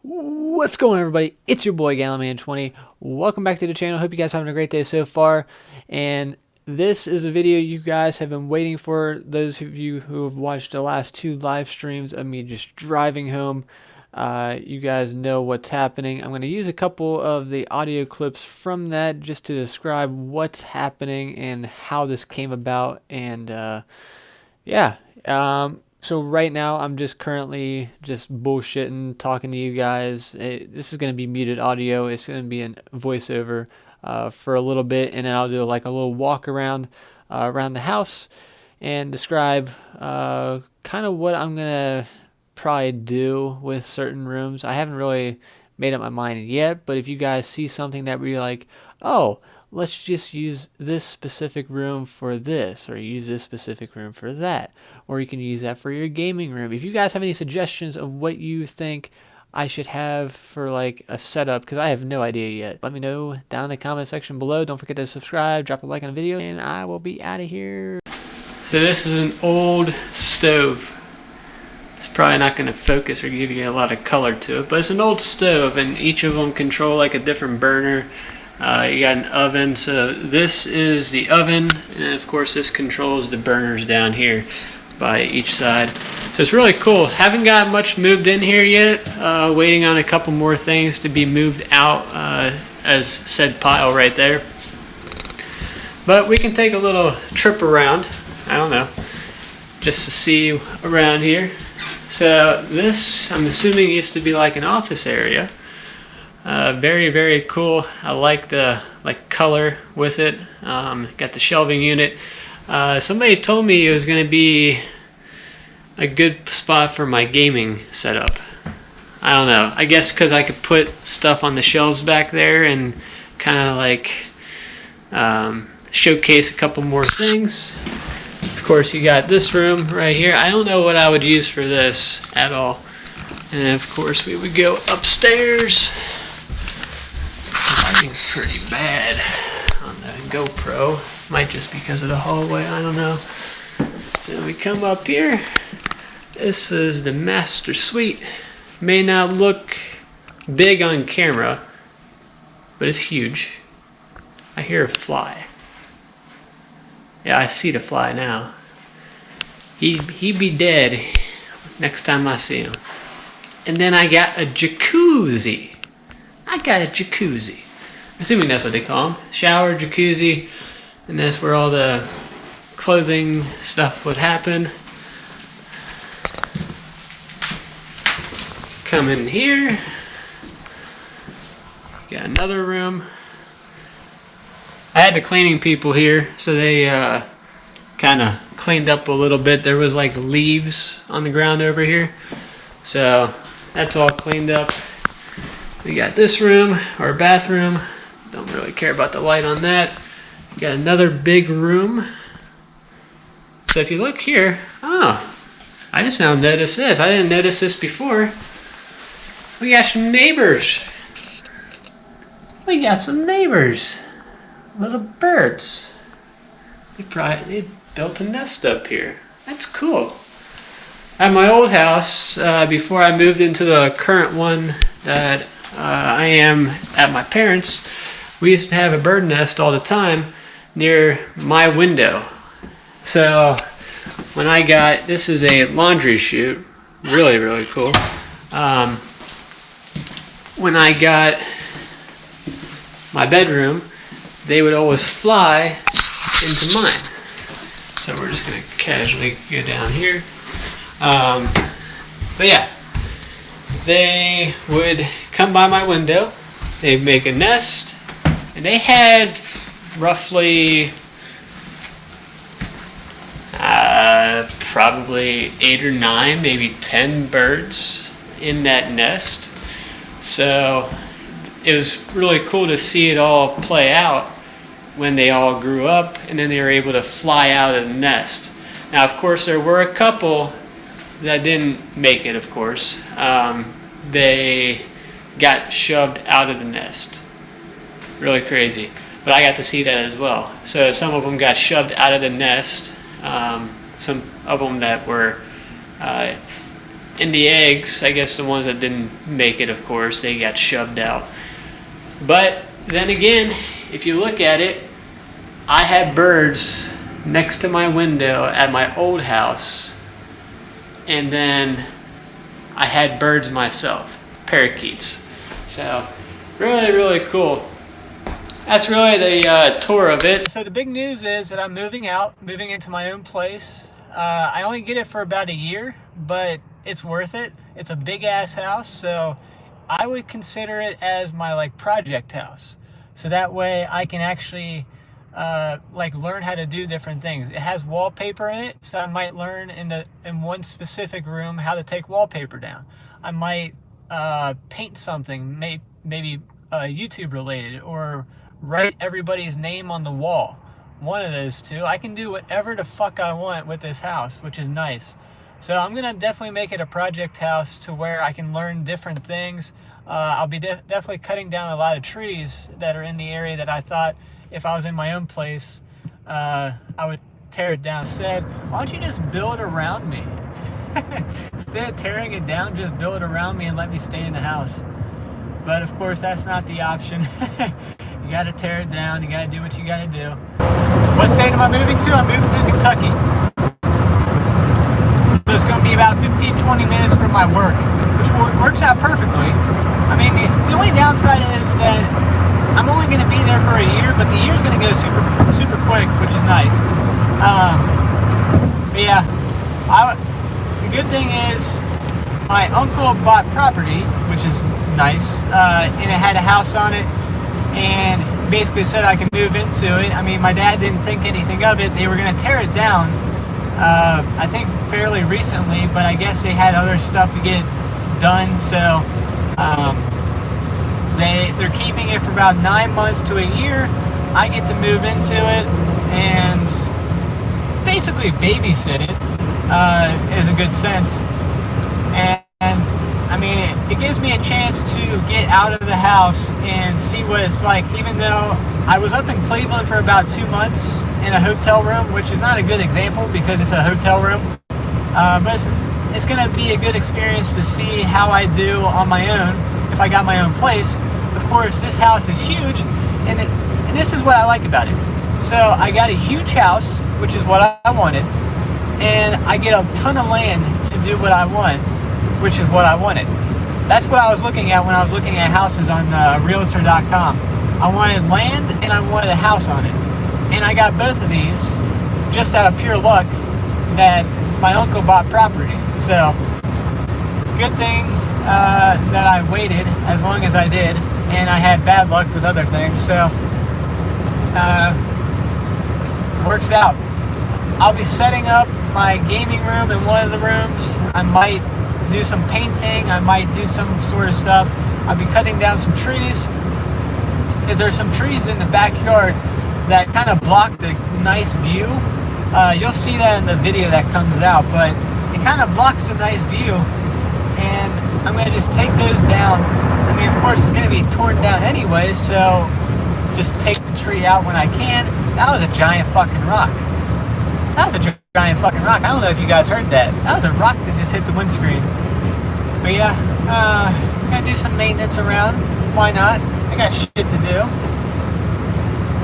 What's going on, everybody? It's your boy Gallman20. Welcome back to the channel. Hope you guys are having a great day so far. And this is a video you guys have been waiting for. Those of you who have watched the last two live streams of me just driving home, you guys know what's happening. I'm going to use a couple of the audio clips from that just to describe what's happening and how this came about. And so right now I'm just currently just bullshitting, talking to you guys. This is going to be muted audio. It's going to be a voiceover for a little bit, and then I'll do like a little walk around the house and describe kind of what I'm going to probably do with certain rooms. I haven't really made up my mind yet, but if you guys see something that we're like, oh, let's just use this specific room for this, or use this specific room for that, or you can use that for your gaming room. If you guys have any suggestions of what you think I should have for like a setup, because I have no idea yet, let me know down in the comment section below. Don't forget to subscribe, drop a like on the video, and I will be out of here. So this is an old stove. It's probably not going to focus or give you a lot of color to it, but it's an old stove, and each of them control like a different burner. You got an oven, so this is the oven, and then of course this controls the burners down here by each side. So it's really cool. Haven't got much moved in here yet, waiting on a couple more things to be moved out, as said pile right there. But we can take a little trip around, I don't know, just to see around here. So this, I'm assuming, used to be like an office area. Very, very cool. I like the color with it. Got the shelving unit. Somebody told me it was going to be a good spot for my gaming setup. I don't know. I guess because I could put stuff on the shelves back there and kind of like showcase a couple more things. Of course, you got this room right here. I don't know what I would use for this at all. And of course, we would go upstairs. Lighting's pretty bad on the GoPro. Might just because of the hallway, I don't know. So we come up here. This is the master suite. May not look big on camera, but it's huge. I hear a fly. Yeah, I see the fly now. He'd be dead next time I see him. And then I got a jacuzzi. Assuming that's what they call them. Shower, jacuzzi, and that's where all the clothing stuff would happen. Come in here. Got another room. I had the cleaning people here, so they kind of cleaned up a little bit. There was like leaves on the ground over here, so that's all cleaned up. We got this room, or bathroom. Don't really care about the light on that. We got another big room. So if you look here, oh, I just now noticed this. I didn't notice this before. We got some neighbors. Little birds. They built a nest up here. That's cool. At my old house, before I moved into the current one that I am at my parents', we used to have a bird nest all the time near my window. So when I got, this is a laundry chute, really, really cool. When I got my bedroom, they would always fly into mine. So we're just going to casually go down here. But yeah, they would come by my window, they'd make a nest, and they had roughly probably 8 or 9, maybe 10 birds in that nest. So it was really cool to see it all play out when they all grew up, and then they were able to fly out of the nest. Now, of course, there were a couple that didn't make it, of course. They got shoved out of the nest. Really crazy. But I got to see that as well. So some of them got shoved out of the nest. Some of them that were And the eggs, I guess the ones that didn't make it, of course, they got shoved out. But then again, if you look at it, I had birds next to my window at my old house, and then I had birds myself, parakeets. So really, really cool. That's really the tour of it. So the big news is that I'm moving into my own place. I only get it for about a year, but it's worth it. It's a big ass house, so I would consider it as my like project house. So that way I can actually like learn how to do different things. It has wallpaper in it, so I might learn in one specific room how to take wallpaper down. I might paint something, maybe YouTube related, or write everybody's name on the wall. One of those two. I can do whatever the fuck I want with this house, which is nice. So I'm gonna definitely make it a project house to where I can learn different things. I'll be definitely cutting down a lot of trees that are in the area that I thought if I was in my own place, I would tear it down. Said, why don't you just build around me? Instead of tearing it down, just build around me and let me stay in the house. But of course, that's not the option. You gotta tear it down, you gotta do what you gotta do. What state am I moving to? I'm moving to Kentucky. So it's gonna be about 15-20 minutes from my work, which works out perfectly. I mean, the only downside is that I'm only gonna be there for a year, but the year's gonna go super quick, which is nice. But yeah, the good thing is my uncle bought property, which is nice, and it had a house on it, and basically said I could move into it. I mean, my dad didn't think anything of it. They were going to tear it down, I think fairly recently, but I guess they had other stuff to get done, so they're keeping it for about 9 months to a year. I get to move into it and basically babysit it, is a good sense. And I mean, it gives me a chance to get out of the house and see what it's like, even though I was up in Cleveland for about 2 months in a hotel room, which is not a good example because it's a hotel room, but it's going to be a good experience to see how I do on my own if I got my own place. Of course, this house is huge, and this is what I like about it. So I got a huge house, which is what I wanted, and I get a ton of land to do what I want, which is what I wanted. That's what I was looking at when I was looking at houses on Realtor.com. I wanted land and I wanted a house on it. And I got both of these just out of pure luck that my uncle bought property. So, good thing that I waited as long as I did, and I had bad luck with other things, so works out. I'll be setting up my gaming room in one of the rooms. I might do some painting, I might do some sort of stuff. I'll be cutting down some trees, because there's some trees in the backyard that kind of block the nice view. You'll see that in the video that comes out, but it kind of blocks the nice view, and I'm going to just take those down. I mean, of course, it's going to be torn down anyway, so just take the tree out when I can. That was a giant fucking rock. That was a giant fucking rock. I don't know if you guys heard that. That was a rock that just hit the windscreen. But yeah, I'm gonna do some maintenance around. Why not? I got shit to do.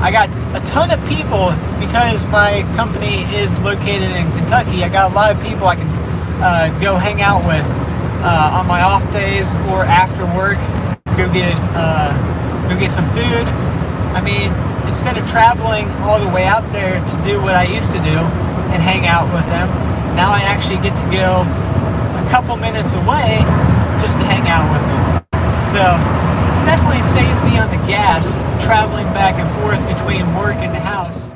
I got a ton of people, because my company is located in Kentucky. I got a lot of people I can go hang out with on my off days or after work. Go get some food. I mean, instead of traveling all the way out there to do what I used to do and hang out with them, now I actually get to go a couple minutes away just to hang out with them. So definitely saves me on the gas traveling back and forth between work and the house.